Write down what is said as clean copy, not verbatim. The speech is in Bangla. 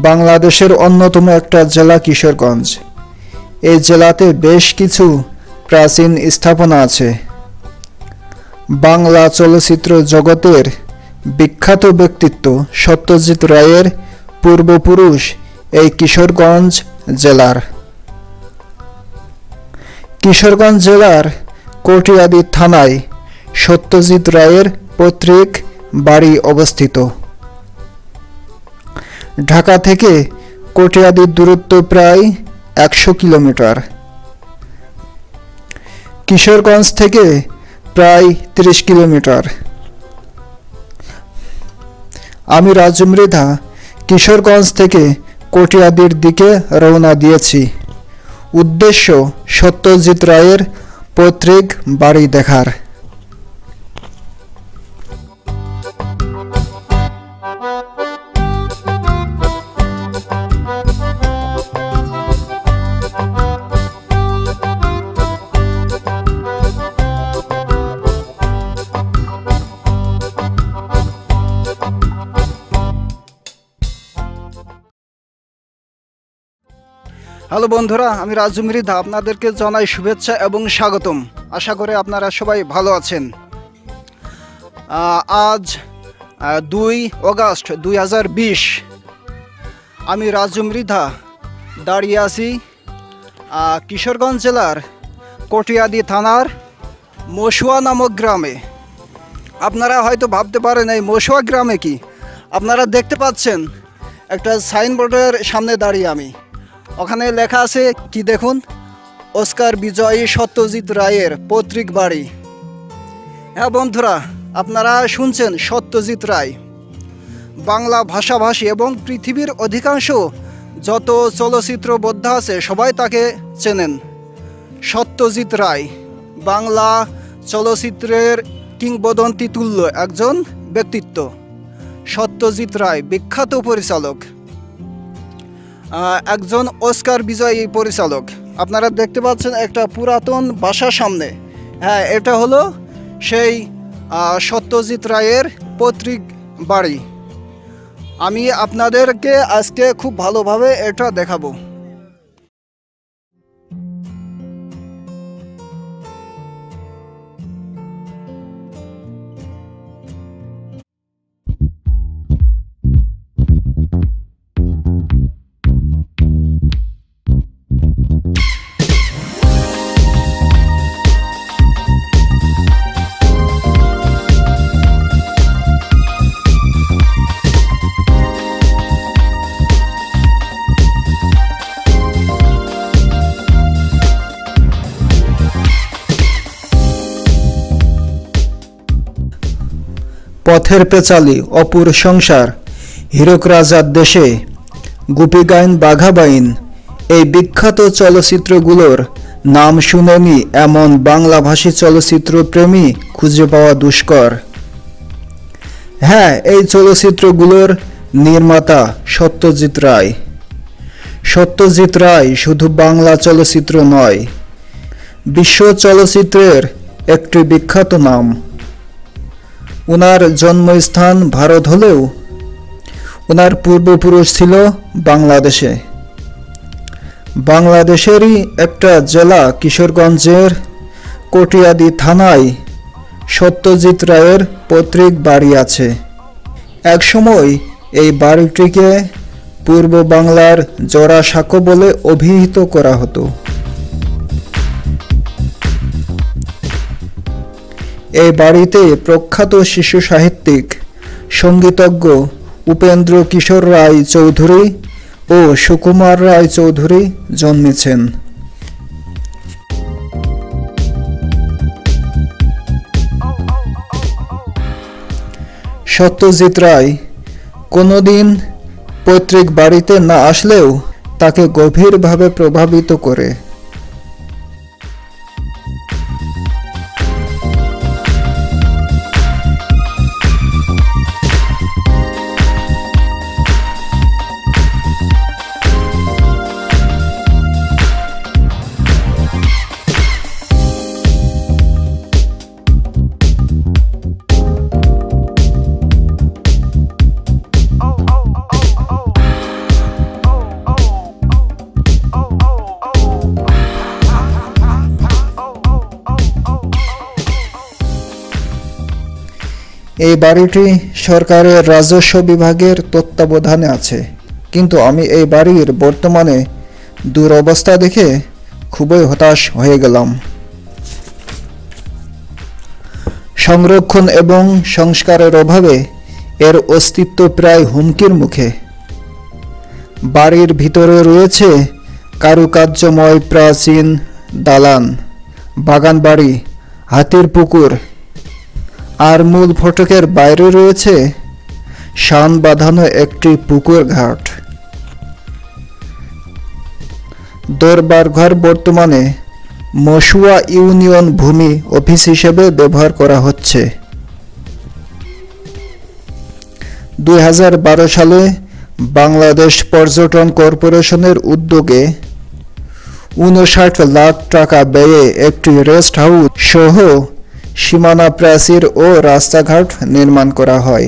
বাংলাদেশের অন্যতম একটা জেলা কিশোরগঞ্জ। এই জেলাতে বেশ কিছু প্রাচীন স্থাপনা আছে। বাংলা চলচ্চিত্র জগতের বিখ্যাত ব্যক্তিত্ব সত্যজিৎ রায়ের পূর্বপুরুষ এই কিশোরগঞ্জ জেলার। কিশোরগঞ্জ জেলার কটিয়াদী থানায় সত্যজিৎ রায়ের পৈতৃক বাড়ি অবস্থিত। ঢাকা থেকে কটিয়াদীর দূরত্ব প্রায় 100 কিলোমিটার। কিশোরগঞ্জ থেকে প্রায় 30 কিলোমিটার। আমি রাজু মৃধা কিশোরগঞ্জ থেকে কটিয়াদীর দিকে রওনা দিয়েছি, উদ্দেশ্য সত্যজিৎ রায়ের পৈতৃক বাড়ি দেখার। হ্যালো বন্ধুরা, আমি রাজু মৃধা আপনাদেরকে জানাই শুভেচ্ছা এবং স্বাগতম। আশা করি আপনারা সবাই ভালো আছেন। আজ 2 অগাস্ট 2020। আমি রাজু মৃধা দাঁড়িয়ে আছি কিশোরগঞ্জ জেলার কটিয়াদী থানার মশুয়া নামক গ্রামে। আপনারা হয়তো ভাবতে পারেন এই মশুয়া গ্রামে কি। আপনারা দেখতে পাচ্ছেন একটা সাইনবোর্ডের সামনে দাঁড়িয়ে আমি। ওখানে লেখা আছে কি দেখুন, অস্কার বিজয়ী সত্যজিৎ রায়ের পৈতৃক বাড়ি। হ্যাঁ বন্ধুরা, আপনারা শুনছেন সত্যজিৎ রায়। বাংলা ভাষাভাষী এবং পৃথিবীর অধিকাংশ যত চলচ্চিত্র বোদ্ধা আছে সবাই তাকে চেনেন। সত্যজিৎ রায় বাংলা চলচ্চিত্রের কিংবদন্তি তুল্য একজন ব্যক্তিত্ব। সত্যজিৎ রায় বিখ্যাত পরিচালক, একজন অস্কার বিজয়ী পরিচালক। আপনারা দেখতে পাচ্ছেন একটা পুরাতন বাসার সামনে। হ্যাঁ, এটা হলো সেই সত্যজিৎ রায়ের পৈতৃক বাড়ি। আমি আপনাদেরকে আজকে খুব ভালোভাবে এটা দেখাবো। পথের পেঁচালি, অপুর সংসার, হীরক রাজার দেশে, গুপি গাইন বাঘা বাইন, এই বিখ্যাত চলচ্চিত্রগুলোর নাম শুনেনি এমন বাংলাভাষী চলচ্চিত্র প্রেমী খুঁজে পাওয়া দুষ্কর। হ্যাঁ, এই চলচ্চিত্রগুলোর নির্মাতা সত্যজিৎ রায়। সত্যজিৎ রায় শুধু বাংলা চলচ্চিত্র নয়, বিশ্ব চলচ্চিত্রের একটি বিখ্যাত নাম। ওনার জন্মস্থান ভারত হলেও ওনার পূর্বপুরুষ ছিল বাংলাদেশে। বাংলাদেশেরই একটা জেলা কিশোরগঞ্জের কটিয়াদী থানায় সত্যজিৎ রায়ের পৈতৃক বাড়ি আছে। একসময় এই বাড়িটিকে পূর্ব বাংলার জোড়াসাঁকো বলে অভিহিত করা হতো। এই বাড়িতে প্রখ্যাত শিশু সাহিত্যিক, সঙ্গীতজ্ঞ উপেন্দ্র কিশোর রায় চৌধুরী ও সুকুমার রায় চৌধুরী জন্মেছেন। সত্যজিৎ রায় কোনোদিন পৈতৃক বাড়িতে না আসলেও তাকে গভীরভাবে প্রভাবিত করে। এই বাড়িটি সরকারের রাজস্ব বিভাগের তত্ত্বাবধানে আছে, কিন্তু আমি এই বাড়ির বর্তমানে দুরবস্থা দেখে খুবই হতাশ হয়ে গেলাম। সংরক্ষণ এবং সংস্কারের অভাবে এর অস্তিত্ব প্রায় হুমকির মুখে। বাড়ির ভিতরে রয়েছে কারুকার্যময় প্রাচীন দালান, বাগান বাড়ি, হাতির পুকুর, আর মূল ফটকের বাইরে রয়েছে শান বাঁধানো একটি পুকুর ঘাট। দরবার ঘর বর্তমানে মশুয়া ইউনিয়ন ভূমি অফিস হিসেবে ব্যবহার করা হচ্ছে। 2012 সালে বাংলাদেশ পর্যটন কর্পোরেশনের উদ্যোগে 59 লাখ টাকা ব্যয়ে একটি রেস্ট হাউস সহ সীমানা প্রাচীর ও রাস্তাঘাট নির্মাণ করা হয়।